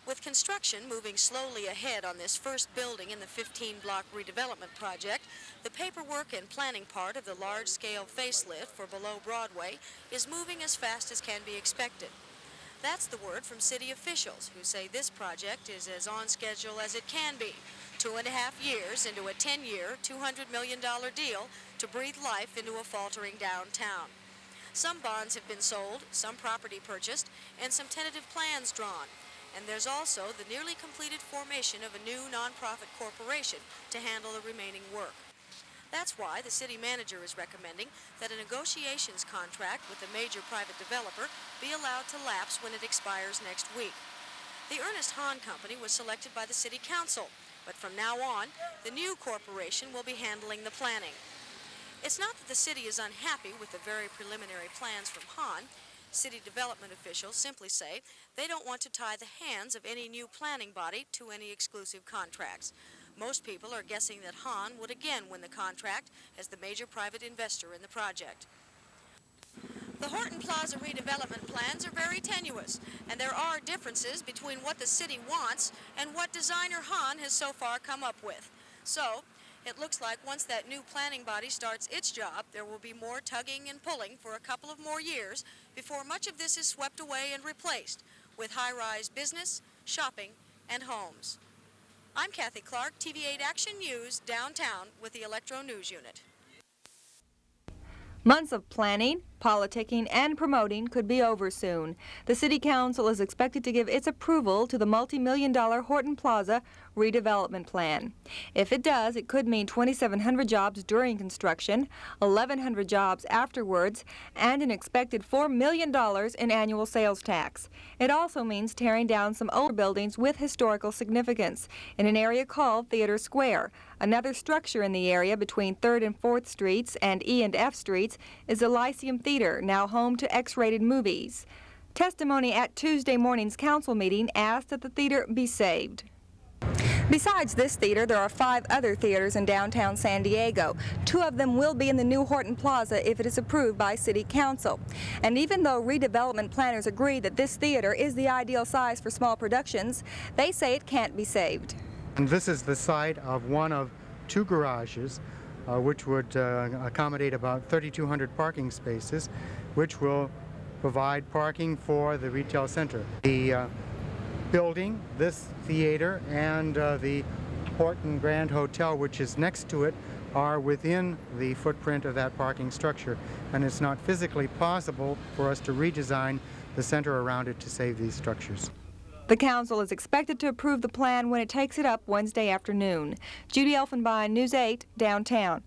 With construction moving slowly ahead on this first building in the 15-block redevelopment project, the paperwork and planning part of the large-scale facelift for below Broadway is moving as fast as can be expected. That's the word from city officials, who say this project is as on schedule as it can be, 2.5 years into a 10-year, $200 million deal to breathe life into a faltering downtown. Some bonds have been sold, some property purchased, and some tentative plans drawn. And there's also the nearly completed formation of a new nonprofit corporation to handle the remaining work. That's why the city manager is recommending that a negotiations contract with a major private developer be allowed to lapse when it expires next week. The Ernest Hahn Company was selected by the city council, but from now on, the new corporation will be handling the planning. It's not that the city is unhappy with the very preliminary plans from Hahn. City development officials simply say they don't want to tie the hands of any new planning body to any exclusive contracts. Most people are guessing that Hahn would again win the contract as the major private investor in the project. The Horton Plaza redevelopment plans are very tenuous, and there are differences between what the city wants and what designer Hahn has so far come up with. So, it looks like once that new planning body starts its job, there will be more tugging and pulling for a couple of more years before much of this is swept away and replaced with high-rise business, shopping, and homes. I'm Cathy Clark, TV8 Action News, downtown with the Electro News Unit. Months of planning, politicking, and promoting could be over soon. The City Council is expected to give its approval to the multi-million-dollar Horton Plaza redevelopment plan. If it does, it could mean 2,700 jobs during construction, 1,100 jobs afterwards, and an expected $4 million in annual sales tax. It also means tearing down some older buildings with historical significance in an area called Theater Square. Another structure in the area between 3rd and 4th Streets and E and F Streets is a Lyceum Theater, now home to X-rated movies. Testimony at Tuesday morning's council meeting asked that the theater be saved. Besides this theater, there are 5 other theaters in downtown San Diego. 2 of them will be in the new Horton Plaza if it is approved by City Council. And even though redevelopment planners agree that this theater is the ideal size for small productions, they say it can't be saved. And this is the site of one of 2 garages, which would accommodate about 3,200 parking spaces, which will provide parking for the retail center. The building, this theater, and the Horton Grand Hotel, which is next to it, are within the footprint of that parking structure, and it's not physically possible for us to redesign the center around it to save these structures. The council is expected to approve the plan when it takes it up Wednesday afternoon. Judy, Elfenbein, News 8, downtown.